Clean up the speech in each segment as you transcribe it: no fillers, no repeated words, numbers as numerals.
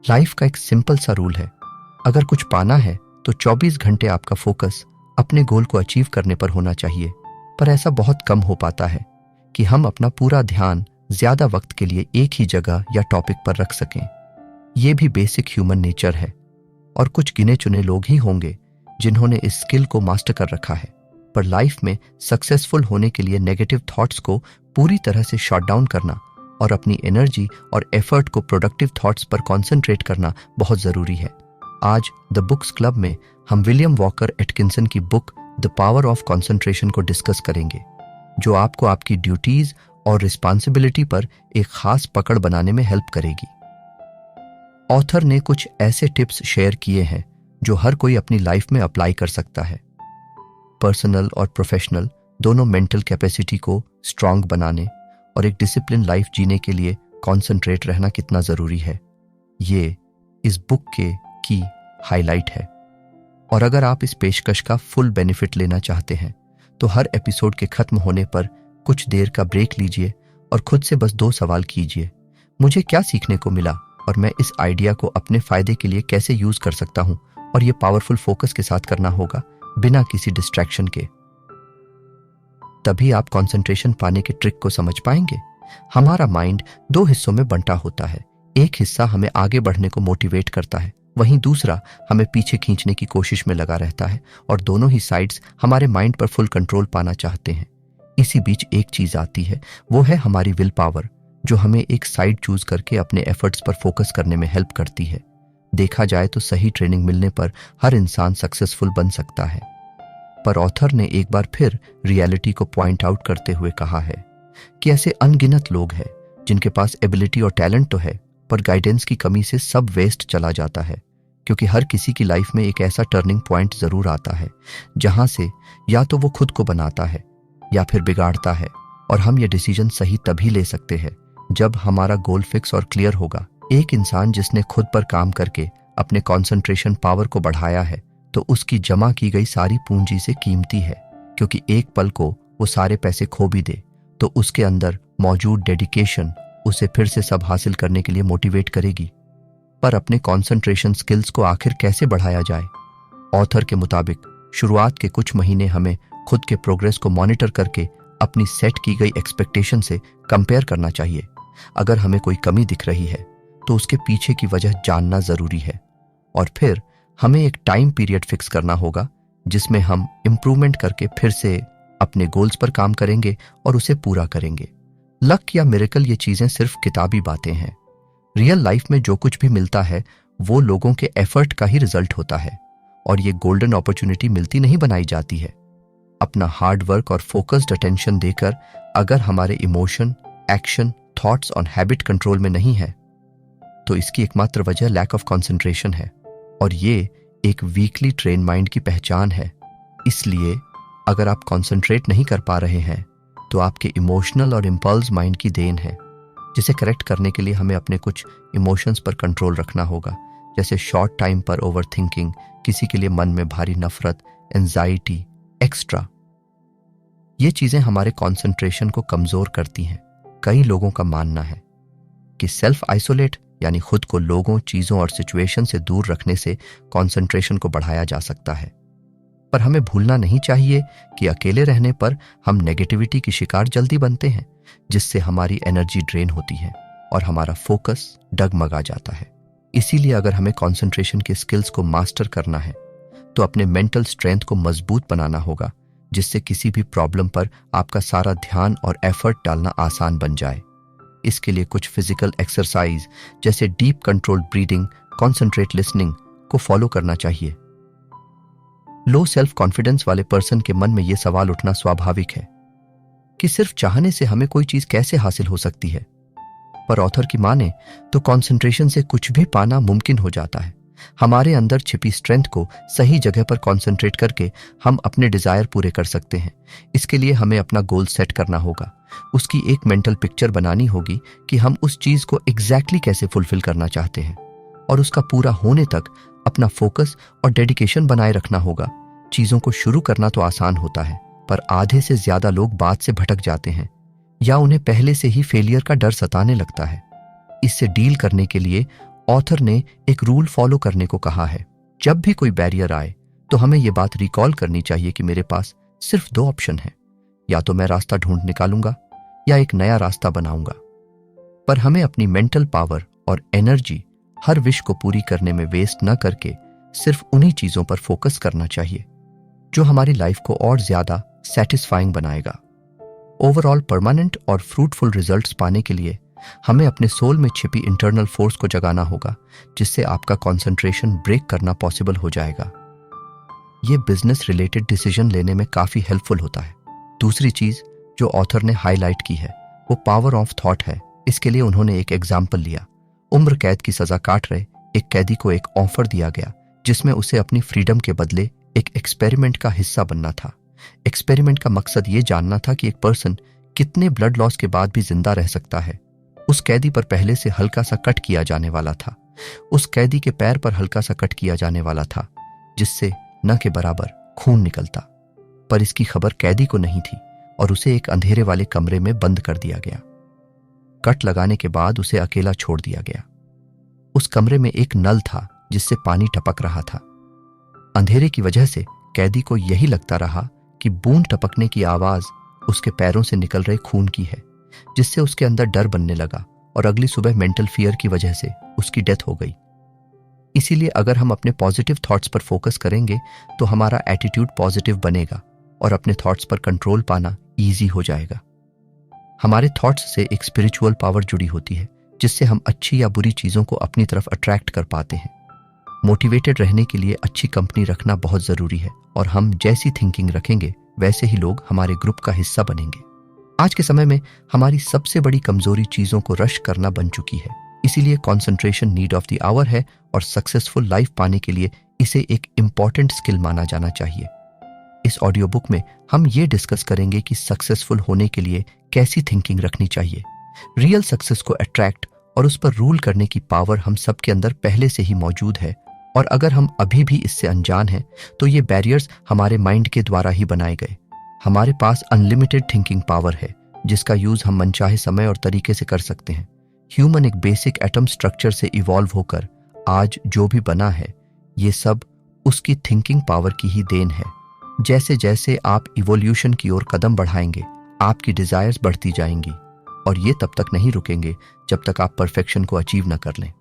Life का एक simple सा रूल है, अगर कुछ पाना है तो 24 घंटे आपका फोकस अपने गोल को अचीव करने पर होना चाहिए। पर ऐसा बहुत कम हो पाता है कि हम अपना पूरा ध्यान ज्यादा वक्त के लिए एक ही जगह या टॉपिक पर रख सकें। ये भी बेसिक ह्यूमन नेचर है और कुछ गिने चुने लोग ही होंगे जिन्होंने इस स्किल को मास्टर कर रखा है। पर लाइफ में सक्सेसफुल होने के लिए नेगेटिव थॉट्स को पूरी तरह से शट डाउन करना और अपनी एनर्जी और एफर्ट को प्रोडक्टिव थॉट्स पर कॉन्सेंट्रेट करना बहुत जरूरी है। आज द बुक्स क्लब में हम विलियम वॉकर एटकिंसन की book the power of concentration को डिस्कस करेंगे, जो आपको आपकी ड्यूटीज और रिस्पॉन्सिबिलिटी पर एक खास पकड़ बनाने में हेल्प करेगी। ऑथर ने कुछ ऐसे टिप्स शेयर किए हैं जो हर कोई अपनी लाइफ में अप्लाई कर सकता है। पर्सनल और प्रोफेशनल दोनों मेंटल कैपेसिटी को स्ट्रांग बनाने और एक डिसिप्लिन लाइफ जीने के लिए कॉन्सेंट्रेट रहना कितना जरूरी है, ये इस बुक के की हाईलाइट है। और अगर आप इस पेशकश का फुल बेनिफिट लेना चाहते हैं तो हर एपिसोड के खत्म होने पर कुछ देर का ब्रेक लीजिए और खुद से बस 2 सवाल कीजिए, मुझे क्या सीखने को मिला और मैं इस आइडिया को अपने फायदे के लिए कैसे यूज कर सकता हूं। और ये पावरफुल फोकस के साथ करना होगा, बिना किसी डिस्ट्रैक्शन के। तभी आप कंसंट्रेशन पाने के ट्रिक को समझ पाएंगे। हमारा माइंड 2 हिस्सों में बंटा होता है। एक हिस्सा हमें आगे बढ़ने को मोटिवेट करता है, वहीं दूसरा हमें पीछे खींचने की कोशिश में लगा रहता है। और दोनों ही साइड्स हमारे माइंड पर फुल कंट्रोल पाना चाहते हैं। इसी बीच एक चीज आती है, वो है हमारी विल पावर, जो हमें एक साइड चूज करके अपने एफर्ट्स पर फोकस करने में हेल्प करती है। देखा जाए तो सही ट्रेनिंग मिलने पर हर इंसान सक्सेसफुल बन सकता है। पर ऑथर ने एक बार फिर रियलिटी को पॉइंट आउट करते हुए कहा है कि ऐसे अनगिनत लोग हैं जिनके पास एबिलिटी और टैलेंट तो है, पर गाइडेंस की कमी से सब वेस्ट चला जाता है। क्योंकि हर किसी की लाइफ में एक ऐसा टर्निंग पॉइंट जरूर आता है जहां से या तो वो खुद को बनाता है या फिर बिगाड़ता है। और हम ये डिसीजन सही तभी ले सकते हैं जब हमारा गोल फिक्स और क्लियर होगा। एक इंसान जिसने खुद पर काम करके अपने कंसंट्रेशन पावर को बढ़ाया है, तो उसकी जमा की गई सारी पूंजी से कीमती है। क्योंकि एक पल को वो सारे पैसे खो भी दे तो उसके अंदर मौजूद डेडिकेशन उसे फिर से सब हासिल करने के लिए मोटिवेट करेगी। पर अपने कंसंट्रेशन स्किल्स को आखिर कैसे बढ़ाया जाए? ऑथर के मुताबिक शुरुआत के कुछ महीने हमें खुद के प्रोग्रेस को मॉनिटर करके अपनी सेट की गई एक्सपेक्टेशन से कंपेयर करना चाहिए। अगर हमें कोई कमी दिख रही है तो उसके पीछे की वजह जानना जरूरी है। और फिर हमें एक टाइम पीरियड फिक्स करना होगा जिसमें हम इम्प्रूवमेंट करके फिर से अपने गोल्स पर काम करेंगे और उसे पूरा करेंगे। लक या मिरेकल ये चीजें सिर्फ किताबी बातें हैं। रियल लाइफ में जो कुछ भी मिलता है वो लोगों के एफर्ट का ही रिजल्ट होता है। और ये गोल्डन अपॉर्चुनिटी मिलती नहीं, बनाई जाती है। अपना हार्ड वर्क और फोकस्ड अटेंशन देकर अगर हमारे इमोशन, एक्शन, थॉट्स और हैबिट कंट्रोल में नहीं है तो इसकी एकमात्र वजह लैक ऑफ कंसंट्रेशन है। और ये एक वीकली ट्रेन माइंड की पहचान है। इसलिए अगर आप कंसंट्रेट नहीं कर पा रहे हैं तो आपके इमोशनल और इंपल्स माइंड की देन है, जिसे करेक्ट करने के लिए हमें अपने कुछ इमोशंस पर कंट्रोल रखना होगा। जैसे शॉर्ट टाइम पर ओवर थिंकिंग, किसी के लिए मन में भारी नफरत, एंजाइटी, एक्स्ट्रा। ये चीजें हमारे कंसंट्रेशन को कमजोर करती हैं। कई लोगों का मानना है कि सेल्फ आइसोलेट यानी खुद को लोगों, चीजों और सिचुएशन से दूर रखने से कंसंट्रेशन को बढ़ाया जा सकता है। पर हमें भूलना नहीं चाहिए कि अकेले रहने पर हम नेगेटिविटी की शिकार जल्दी बनते हैं, जिससे हमारी एनर्जी ड्रेन होती है और हमारा फोकस डगमगा जाता है। इसीलिए अगर हमें कंसंट्रेशन के स्किल्स को मास्टर करना है तो अपने मेंटल स्ट्रेंथ को मजबूत बनाना होगा, जिससे किसी भी प्रॉब्लम पर आपका सारा ध्यान और एफर्ट डालना आसान बन जाए। इसके लिए कुछ फिजिकल एक्सरसाइज जैसे deep controlled breathing, concentrate listening को फॉलो करना चाहिए। लो सेल्फ कॉन्फिडेंस वाले पर्सन के मन में यह सवाल उठना स्वाभाविक है कि सिर्फ चाहने से हमें कोई चीज कैसे हासिल हो सकती है। पर ऑथर की माने तो कंसंट्रेशन से कुछ भी पाना मुमकिन हो जाता है। हमारे अंदर छिपी स्ट्रेंथ को सही जगह पर कंसंट्रेट करके हम अपने डिजायर पूरे कर सकते हैं। इसके लिए हमें अपना गोल सेट करना होगा, उसकी एक मेंटल पिक्चर बनानी होगी कि हम उस चीज को एग्जैक्टली कैसे फुलफिल करना चाहते हैं, और उसका पूरा होने तक अपना फोकस और डेडिकेशन बनाए रखना होगा। चीजों को शुरू करना तो आसान होता है, पर आधे से ज्यादा लोग बात से भटक जाते हैं या उन्हें पहले से ही फेलियर का डर सताने लगता है। इससे डील करने के लिए ऑथर ने एक रूल फॉलो करने को कहा है। जब भी कोई बैरियर आए तो हमें यह बात रिकॉल करनी चाहिए कि मेरे पास सिर्फ 2 ऑप्शन हैं, या तो मैं रास्ता ढूंढ निकालूंगा या एक नया रास्ता बनाऊंगा। पर हमें अपनी मेंटल पावर और एनर्जी हर विश को पूरी करने में वेस्ट न करके सिर्फ उन्हीं चीजों पर फोकस करना चाहिए जो हमारी लाइफ को और ज्यादा सेटिस्फाइंग बनाएगा। ओवरऑल परमानेंट और फ्रूटफुल रिजल्ट्स पाने के लिए हमें अपने सोल में छिपी इंटरनल फोर्स को जगाना होगा, जिससे आपका कंसंट्रेशन ब्रेक करना पॉसिबल हो जाएगा। यह बिजनेस रिलेटेड डिसीजन लेने में काफी हेल्पफुल होता है। दूसरी चीज जो ऑथर ने हाईलाइट की है वो पावर ऑफ थॉट है। इसके लिए उन्होंने एक एग्जाम्पल लिया। उम्र कैद की सजा काट रहे एक कैदी को एक ऑफर दिया गया जिसमें उसे अपनी फ्रीडम के बदले एक एक्सपेरिमेंट का हिस्सा बनना था। एक्सपेरिमेंट का मकसद ये जानना था कि एक पर्सन कितने ब्लड लॉस के बाद भी जिंदा रह सकता है। उस कैदी पर पहले से हल्का सा कट किया जाने वाला था। उस कैदी के पैर पर हल्का सा कट किया जाने वाला था, जिससे न के बराबर खून निकलता। पर इसकी खबर कैदी को नहीं थी और उसे एक अंधेरे वाले कमरे में बंद कर दिया गया। कट लगाने के बाद उसे अकेला छोड़ दिया गया। उस कमरे में एक नल था जिससे पानी टपक रहा था। अंधेरे की वजह से कैदी को यही लगता रहा कि बूंद टपकने की आवाज उसके पैरों से निकल रहे खून की है, जिससे उसके अंदर डर बनने लगा और अगली सुबह मेंटल फियर की वजह से उसकी डेथ हो गई। इसीलिए अगर हम अपने पॉजिटिव थॉट्स पर फोकस करेंगे तो हमारा एटीट्यूड पॉजिटिव बनेगा और अपने थॉट्स पर कंट्रोल पाना ईजी हो जाएगा। हमारे थॉट्स से एक स्पिरिचुअल पावर जुड़ी होती है, जिससे हम अच्छी या बुरी चीजों को अपनी तरफ अट्रैक्ट कर पाते हैं। मोटिवेटेड रहने के लिए अच्छी कंपनी रखना बहुत जरूरी है और हम जैसी थिंकिंग रखेंगे वैसे ही लोग हमारे ग्रुप का हिस्सा बनेंगे। आज के समय में हमारी सबसे बड़ी कमजोरी चीजों को रश करना बन चुकी है। इसीलिए concentration need of the hour है और सक्सेसफुल लाइफ पाने के लिए इसे एक इंपॉर्टेंट स्किल माना जाना चाहिए। इस ऑडियो बुक में हम ये डिस्कस करेंगे कि सक्सेसफुल होने के लिए कैसी थिंकिंग रखनी चाहिए। रियल सक्सेस को अट्रैक्ट और उस पर रूल करने की पावर हम सबके अंदर पहले से ही मौजूद है, और अगर हम अभी भी इससे अनजान हैं तो ये बैरियर्स हमारे माइंड के द्वारा ही बनाए गए। हमारे पास अनलिमिटेड थिंकिंग पावर है जिसका यूज हम मनचाहे समय और तरीके से कर सकते हैं। ह्यूमन एक बेसिक एटम स्ट्रक्चर से इवॉल्व होकर आज जो भी बना है ये सब उसकी थिंकिंग पावर की ही देन है। जैसे जैसे आप इवोल्यूशन की ओर कदम बढ़ाएंगे आपकी डिजायर्स बढ़ती जाएंगी, और ये तब तक नहीं रुकेंगे जब तक आप परफेक्शन को अचीव न कर लें।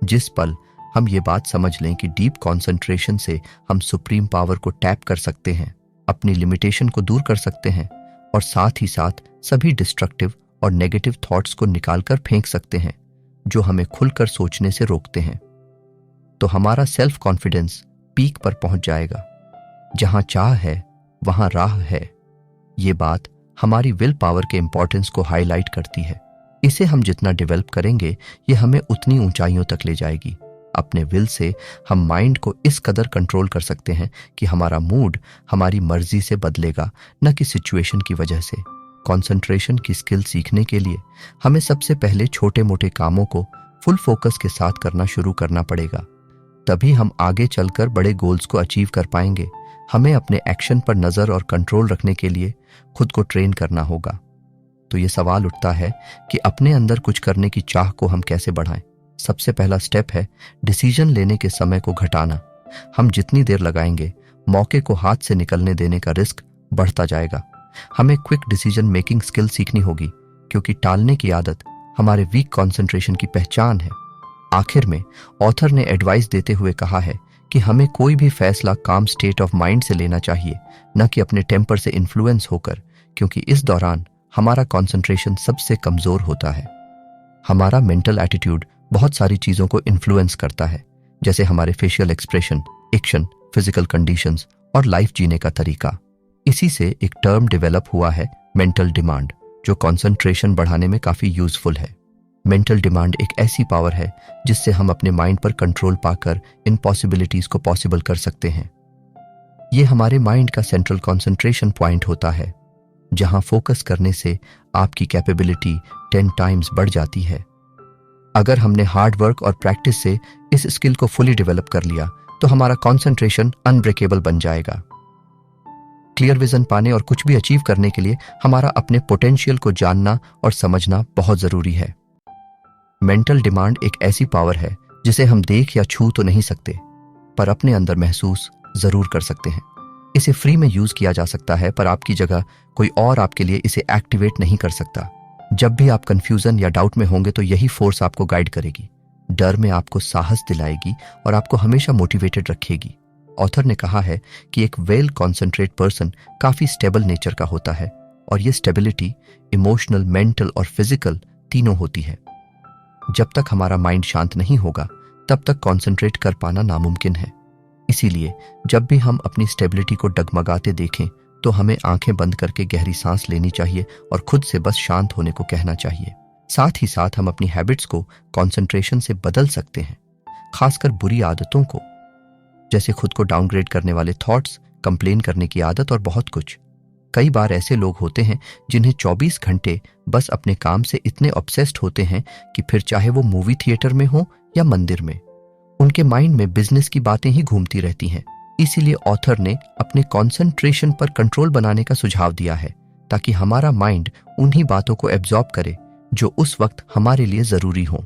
जिस पल हम ये बात समझ लें कि डीप कॉन्सेंट्रेशन से हम सुप्रीम पावर को टैप कर सकते हैं, अपनी लिमिटेशन को दूर कर सकते हैं और साथ ही साथ सभी डिस्ट्रक्टिव और नेगेटिव थॉट्स को निकालकर फेंक सकते हैं जो हमें खुलकर सोचने से रोकते हैं, तो हमारा सेल्फ कॉन्फिडेंस पीक पर पहुंच जाएगा। जहां चाह है वहां राह है। ये बात हमारी विल पावर के इंपॉर्टेंस को हाईलाइट करती है। इसे हम जितना डेवलप करेंगे ये हमें उतनी ऊंचाइयों तक ले जाएगी। अपने विल से हम माइंड को इस कदर कंट्रोल कर सकते हैं कि हमारा मूड हमारी मर्जी से बदलेगा, न कि सिचुएशन की वजह से। कंसंट्रेशन की स्किल सीखने के लिए हमें सबसे पहले छोटे मोटे कामों को फुल फोकस के साथ करना शुरू करना पड़ेगा, तभी हम आगे चलकर बड़े गोल्स को अचीव कर पाएंगे। हमें अपने एक्शन पर नजर और कंट्रोल रखने के लिए खुद को ट्रेन करना होगा। तो ये सवाल उठता है कि अपने अंदर कुछ करने की चाह को हम कैसे बढ़ाएं। सबसे पहला स्टेप है डिसीजन लेने के समय को घटाना। हम जितनी देर लगाएंगे मौके को हाथ से निकलने देने का रिस्क बढ़ता जाएगा। हमें क्विक डिसीजन मेकिंग स्किल सीखनी होगी, क्योंकि टालने की आदत हमारे वीक कंसंट्रेशन की पहचान है। आखिर में ऑथर ने एडवाइस देते हुए कहा है कि हमें कोई भी फैसला काम स्टेट ऑफ माइंड से लेना चाहिए, न कि अपने टेम्पर से इन्फ्लुएंस होकर, क्योंकि इस दौरान हमारा कंसंट्रेशन सबसे कमजोर होता है। हमारा मेंटल एटीट्यूड बहुत सारी चीजों को इन्फ्लुएंस करता है, जैसे हमारे facial expression, action, physical conditions और लाइफ जीने का तरीका। इसी से एक टर्म डेवलप हुआ है मेंटल डिमांड, जो कंसंट्रेशन बढ़ाने में काफी यूजफुल है। मेंटल डिमांड एक ऐसी पावर है जिससे हम अपने माइंड पर कंट्रोल पाकर इन पॉसिबिलिटीज को पॉसिबल कर सकते हैं। ये हमारे माइंड का सेंट्रल कंसंट्रेशन पॉइंट होता है, जहां फोकस करने से आपकी कैपेबिलिटी 10 टाइम्स बढ़ जाती है। अगर हमने हार्ड वर्क और प्रैक्टिस से इस स्किल को फुली डेवलप कर लिया तो हमारा कंसंट्रेशन अनब्रेकेबल बन जाएगा। क्लियर विजन पाने और कुछ भी अचीव करने के लिए हमारा अपने पोटेंशियल को जानना और समझना बहुत जरूरी है। मेंटल डिमांड एक ऐसी पावर है जिसे हम देख या छू तो नहीं सकते, पर अपने अंदर महसूस जरूर कर सकते हैं। इसे फ्री में यूज किया जा सकता है, पर आपकी जगह कोई और आपके लिए इसे एक्टिवेट नहीं कर सकता। जब भी आप कंफ्यूजन या डाउट में होंगे तो यही फोर्स आपको गाइड करेगी, डर में आपको साहस दिलाएगी और आपको हमेशा मोटिवेटेड रखेगी। ऑथर ने कहा है कि एक वेल कॉन्सेंट्रेट पर्सन काफी स्टेबल नेचर का होता है, और ये स्टेबिलिटी इमोशनल, मेंटल और फिजिकल तीनों होती है। जब तक हमारा माइंड शांत नहीं होगा तब तक कॉन्सेंट्रेट कर पाना नामुमकिन है। इसीलिए जब भी हम अपनी स्टेबिलिटी को डगमगाते देखें तो हमें आंखें बंद करके गहरी सांस लेनी चाहिए और खुद से बस शांत होने को कहना चाहिए। साथ ही साथ हम अपनी हैबिट्स को कॉन्सेंट्रेशन से बदल सकते हैं, खासकर बुरी आदतों को, जैसे खुद को डाउनग्रेड करने वाले थॉट्स, कंप्लेन करने की आदत और बहुत कुछ। कई बार ऐसे लोग होते हैं जिन्हें 24 घंटे बस अपने काम से इतने ऑब्सेस्ड होते हैं कि फिर चाहे वो मूवी थिएटर में हो या मंदिर में, उनके माइंड में बिजनेस की बातें ही घूमती रहती हैं। इसीलिए ऑथर ने अपने कंसंट्रेशन पर कंट्रोल बनाने का सुझाव दिया है, ताकि हमारा माइंड उन्हीं बातों को एब्जॉर्ब करे जो उस वक्त हमारे लिए जरूरी हो।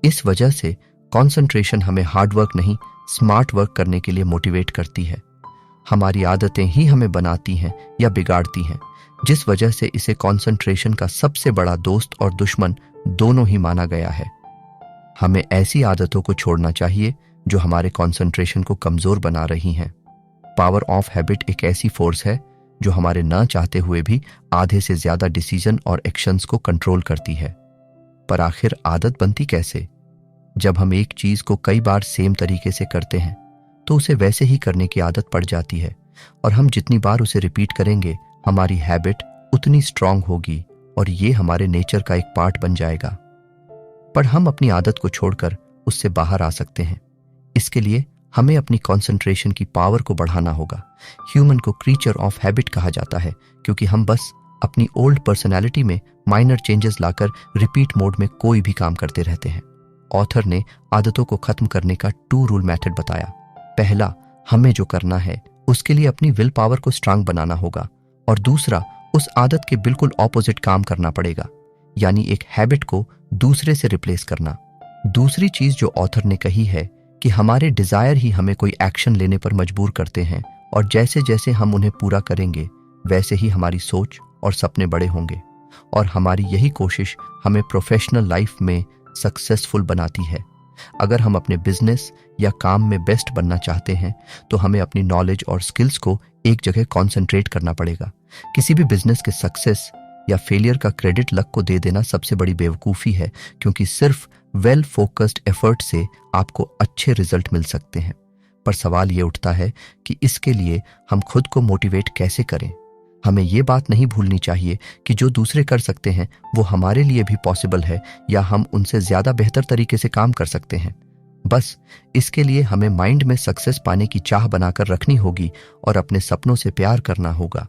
इस वजह से कंसंट्रेशन हमें हार्ड वर्क नहीं, स्मार्ट वर्क करने के लिए मोटिवेट करती है। हमारी आदतें ही हमें बनाती हैं या बिगाड़ती हैं, जिस वजह से इसे कंसंट्रेशन का सबसे बड़ा दोस्त और दुश्मन दोनों ही माना गया है। हमें ऐसी आदतों को छोड़ना चाहिए जो हमारे कंसंट्रेशन को कमजोर बना रही हैं। पावर ऑफ हैबिट एक ऐसी फोर्स है जो हमारे ना चाहते हुए भी आधे से ज्यादा डिसीजन और एक्शंस को कंट्रोल करती है। पर आखिर आदत बनती कैसे? जब हम एक चीज को कई बार सेम तरीके से करते हैं तो उसे वैसे ही करने की आदत पड़ जाती है, और हम जितनी बार उसे रिपीट करेंगे हमारी हैबिट उतनी स्ट्रांग होगी और ये हमारे नेचर का एक पार्ट बन जाएगा। पर हम अपनी आदत को छोड़कर उससे बाहर आ सकते हैं। इसके लिए हमें अपनी कंसंट्रेशन की पावर को बढ़ाना होगा। ह्यूमन को क्रीचर ऑफ हैबिट कहा जाता है, क्योंकि हम बस अपनी ओल्ड पर्सनैलिटी में माइनर चेंजेस लाकर रिपीट मोड में कोई भी काम करते रहते हैं। ऑथर ने आदतों को खत्म करने का 2 रूल मेथड बताया। पहला, हमें जो करना है उसके लिए अपनी विल पावर को स्ट्रांग बनाना होगा, और दूसरा, उस आदत के बिल्कुल ऑपोजिट काम करना पड़ेगा, यानी एक हैबिट को दूसरे से रिप्लेस करना। दूसरी चीज जो ऑथर ने कही है कि हमारे डिजायर ही हमें कोई एक्शन लेने पर मजबूर करते हैं, और जैसे जैसे हम उन्हें पूरा करेंगे वैसे ही हमारी सोच और सपने बड़े होंगे, और हमारी यही कोशिश हमें प्रोफेशनल लाइफ में सक्सेसफुल बनाती है। अगर हम अपने बिजनेस या काम में बेस्ट बनना चाहते हैं तो हमें अपनी नॉलेज और स्किल्स को एक जगह कॉन्सेंट्रेट करना पड़ेगा। किसी भी बिजनेस के सक्सेस या फेलियर का क्रेडिट लक को दे देना सबसे बड़ी बेवकूफ़ी है, क्योंकि सिर्फ वेल फोकस्ड एफर्ट से आपको अच्छे रिजल्ट मिल सकते हैं। पर सवाल ये उठता है कि इसके लिए हम खुद को मोटिवेट कैसे करें। हमें ये बात नहीं भूलनी चाहिए कि जो दूसरे कर सकते हैं वो हमारे लिए भी पॉसिबल है, या हम उनसे ज्यादा बेहतर तरीके से काम कर सकते हैं। बस इसके लिए हमें माइंड में सक्सेस पाने की चाह बनाकर रखनी होगी और अपने सपनों से प्यार करना होगा।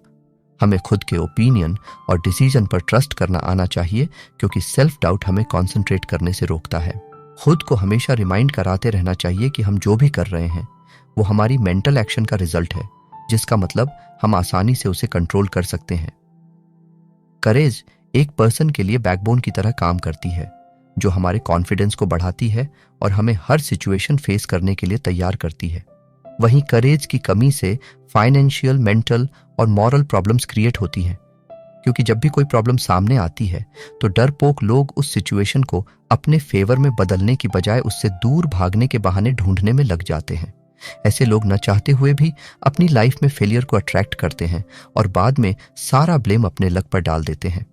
हमें खुद के ओपिनियन और डिसीजन पर ट्रस्ट करना आना चाहिए, क्योंकि सेल्फ डाउट हमें कॉन्सेंट्रेट करने से रोकता है। खुद को हमेशा रिमाइंड कराते रहना चाहिए कि हम जो भी कर रहे हैं वो हमारी मेंटल एक्शन का रिजल्ट है, जिसका मतलब हम आसानी से उसे कंट्रोल कर सकते हैं। करेज एक पर्सन के लिए बैकबोन की तरह काम करती है, जो हमारे कॉन्फिडेंस को बढ़ाती है और हमें हर सिचुएशन फेस करने के लिए तैयार करती है। वहीं करेज की कमी से फाइनेंशियल, मेंटल और मॉरल प्रॉब्लम्स क्रिएट होती हैं, क्योंकि जब भी कोई प्रॉब्लम सामने आती है तो डरपोक लोग उस सिचुएशन को अपने फेवर में बदलने की बजाय उससे दूर भागने के बहाने ढूंढने में लग जाते हैं। ऐसे लोग न चाहते हुए भी अपनी लाइफ में फेलियर को अट्रैक्ट करते हैं और बाद में सारा ब्लेम अपने लक पर डाल देते हैं।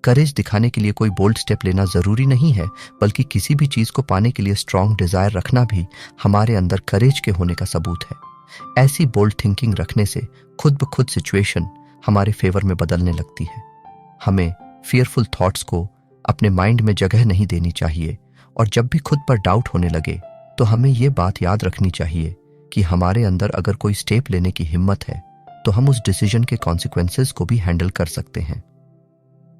करेज दिखाने के लिए कोई बोल्ड स्टेप लेना जरूरी नहीं है, बल्कि किसी भी चीज को पाने के लिए स्ट्रांग डिजायर रखना भी हमारे अंदर करेज के होने का सबूत है। ऐसी बोल्ड थिंकिंग रखने से खुद ब खुद सिचुएशन हमारे फेवर में बदलने लगती है। हमें फियरफुल थॉट्स को अपने माइंड में जगह नहीं देनी चाहिए, और जब भी खुद पर डाउट होने लगे तो हमें ये बात याद रखनी चाहिए कि हमारे अंदर अगर कोई स्टेप लेने की हिम्मत है तो हम उस डिसीजन के कॉन्सिक्वेंसेस को भी हैंडल कर सकते हैं।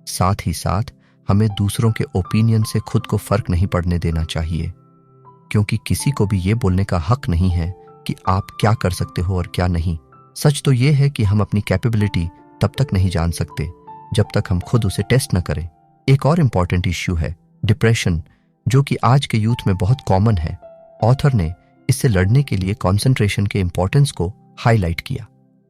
साथ ही साथ हमें दूसरों के ओपिनियन से खुद को फर्क नहीं पड़ने देना चाहिए, क्योंकि किसी को भी ये बोलने का हक नहीं है कि आप क्या कर सकते हो और क्या नहीं। सच तो ये है कि हम अपनी कैपेबिलिटी तब तक नहीं जान सकते जब तक हम खुद उसे टेस्ट न करें। एक और इम्पॉर्टेंट इश्यू है डिप्रेशन, जो कि आज के यूथ में बहुत कॉमन है। ऑथर ने इससे लड़ने के लिए कंसंट्रेशन के इंपॉर्टेंस को हाईलाइट किया।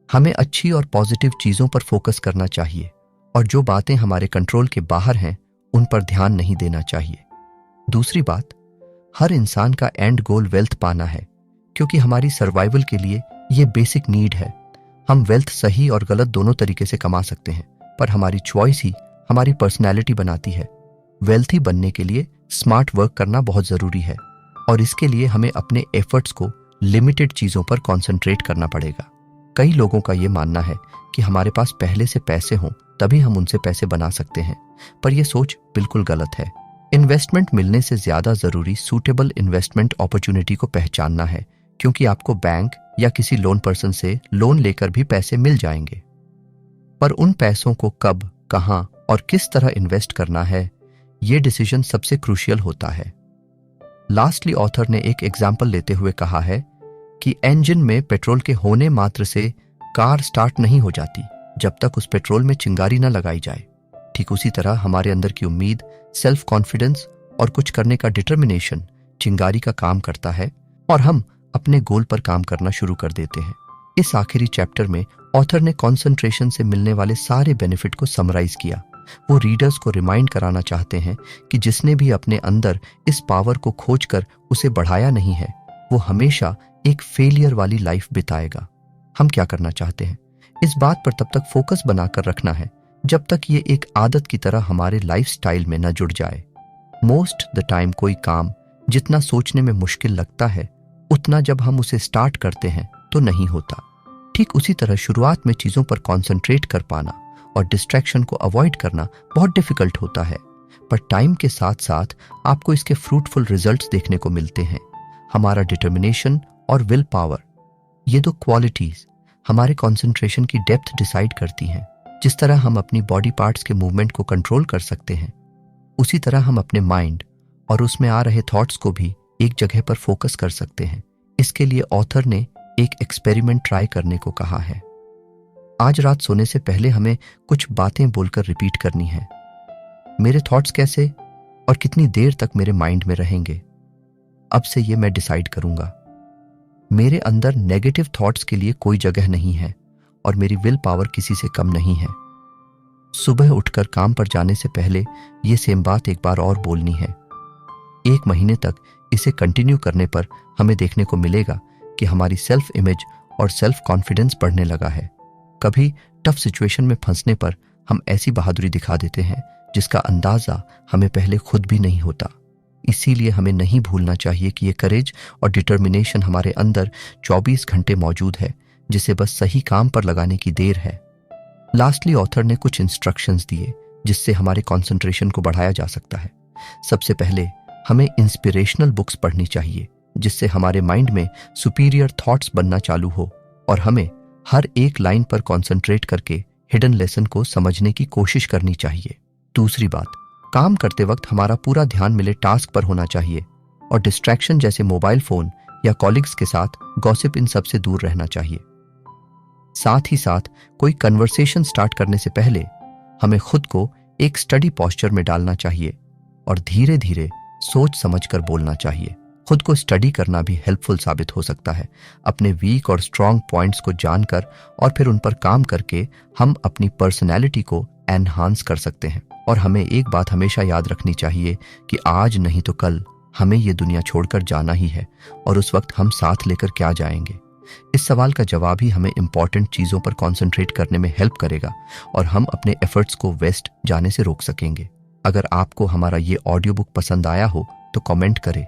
हमें अच्छी और पॉजिटिव चीजों पर फोकस करना चाहिए और जो बातें हमारे कंट्रोल के बाहर हैं उन पर ध्यान नहीं देना चाहिए। दूसरी बात, हर इंसान का एंड गोल वेल्थ पाना है, क्योंकि हमारी सर्वाइवल के लिए ये बेसिक नीड है। हम वेल्थ सही और गलत दोनों तरीके से कमा सकते हैं, पर हमारी चॉइस ही हमारी पर्सनैलिटी बनाती है। वेल्थी बनने के लिए स्मार्ट वर्क करना बहुत जरूरी है और इसके लिए हमें अपने एफर्ट्स को लिमिटेड चीजों पर कॉन्सेंट्रेट करना पड़ेगा। कई लोगों का ये मानना है कि हमारे पास पहले से पैसे हों तभी हम उनसे पैसे बना सकते हैं, पर यह सोच बिल्कुल गलत है। इन्वेस्टमेंट मिलने से ज्यादा जरूरी सूटेबल इन्वेस्टमेंट अपॉर्चुनिटी को पहचानना है, क्योंकि आपको बैंक या किसी लोन पर्सन से लोन लेकर भी पैसे मिल जाएंगे, पर उन पैसों को कब, कहां और किस तरह इन्वेस्ट करना है, यह डिसीजन सबसे क्रूशियल होता है। लास्टली ऑथर ने एक एग्जाम्पल लेते हुए कहा है कि इंजन में पेट्रोल के होने मात्र से कार स्टार्ट नहीं हो जाती जब तक उस पेट्रोल में चिंगारी न लगाई जाए। ठीक उसी तरह हमारे अंदर की उम्मीद, सेल्फ कॉन्फिडेंस और कुछ करने का डिटर्मिनेशन चिंगारी का काम करता है और हम अपने गोल पर काम करना शुरू कर देते हैं। इस आखिरी चैप्टर में ऑथर ने कंसंट्रेशन से मिलने वाले सारे बेनिफिट को समराइज किया। वो रीडर्स को रिमाइंड कराना चाहते हैं कि जिसने भी अपने अंदर इस पावर को खोजकर उसे बढ़ाया नहीं है, वो हमेशा एक फेलियर वाली लाइफ बिताएगा। हम क्या करना चाहते हैं, इस बात पर तब तक फोकस बनाकर रखना है जब तक ये एक आदत की तरह हमारे लाइफस्टाइल में न जुड़ जाए। मोस्ट द टाइम कोई काम जितना सोचने में मुश्किल लगता है, उतना जब हम उसे स्टार्ट करते हैं तो नहीं होता। ठीक उसी तरह शुरुआत में चीजों पर कॉन्सेंट्रेट कर पाना और डिस्ट्रैक्शन को अवॉइड करना बहुत डिफिकल्ट होता है, पर टाइम के साथ साथ आपको इसके फ्रूटफुल रिजल्ट्स देखने को मिलते हैं। हमारा डिटर्मिनेशन और विल पावर, ये दो क्वालिटीज हमारे कंसंट्रेशन की डेप्थ डिसाइड करती हैं। जिस तरह हम अपनी बॉडी पार्ट्स के मूवमेंट को कंट्रोल कर सकते हैं, उसी तरह हम अपने माइंड और उसमें आ रहे थॉट्स को भी एक जगह पर फोकस कर सकते हैं। इसके लिए ऑथर ने एक एक्सपेरिमेंट ट्राई करने को कहा है। आज रात सोने से पहले हमें कुछ बातें बोलकर रिपीट करनी है। मेरे थॉट्स कैसे और कितनी देर तक मेरे माइंड में रहेंगे, अब से ये मैं डिसाइड करूंगा। मेरे अंदर नेगेटिव थॉट्स के लिए कोई जगह नहीं है और मेरी विल पावर किसी से कम नहीं है। सुबह उठकर काम पर जाने से पहले ये सेम बात एक बार और बोलनी है। 1 महीने तक इसे कंटिन्यू करने पर हमें देखने को मिलेगा कि हमारी सेल्फ इमेज और सेल्फ कॉन्फिडेंस बढ़ने लगा है। कभी टफ सिचुएशन में फंसने पर हम ऐसी बहादुरी दिखा देते हैं जिसका अंदाजा हमें पहले खुद भी नहीं होता। इसीलिए हमें नहीं भूलना चाहिए कि ये करेज और डिटर्मिनेशन हमारे अंदर 24 घंटे मौजूद है, जिसे बस सही काम पर लगाने की देर है। लास्टली ऑथर ने कुछ इंस्ट्रक्शंस दिए जिससे हमारे कंसंट्रेशन को बढ़ाया जा सकता है। सबसे पहले हमें इंस्पिरेशनल बुक्स पढ़नी चाहिए, जिससे हमारे माइंड में सुपीरियर थॉट्स बनना चालू हो और हमें हर एक लाइन पर कंसंट्रेट करके हिडन लेसन को समझने की कोशिश करनी चाहिए। दूसरी बात, काम करते वक्त हमारा पूरा ध्यान मिले टास्क पर होना चाहिए और डिस्ट्रैक्शन जैसे मोबाइल फोन या कॉलिग्स के साथ गॉसिप, इन सब से दूर रहना चाहिए। साथ ही साथ कोई कन्वर्सेशन स्टार्ट करने से पहले हमें खुद को एक स्टडी पोस्चर में डालना चाहिए और धीरे धीरे सोच समझकर बोलना चाहिए। खुद को स्टडी करना भी हेल्पफुल साबित हो सकता है। अपने वीक और स्ट्रॉन्ग पॉइंट्स को जानकर और फिर उन पर काम करके हम अपनी पर्सनैलिटी को एनहांस कर सकते हैं। और हमें एक बात हमेशा याद रखनी चाहिए कि आज नहीं तो कल हमें ये दुनिया छोड़कर जाना ही है, और उस वक्त हम साथ लेकर क्या जाएंगे। इस सवाल का जवाब ही हमें इंपॉर्टेंट चीजों पर कंसंट्रेट करने में हेल्प करेगा और हम अपने एफर्ट्स को वेस्ट जाने से रोक सकेंगे। अगर आपको हमारा ये ऑडियो बुक पसंद आया हो तो कमेंट करें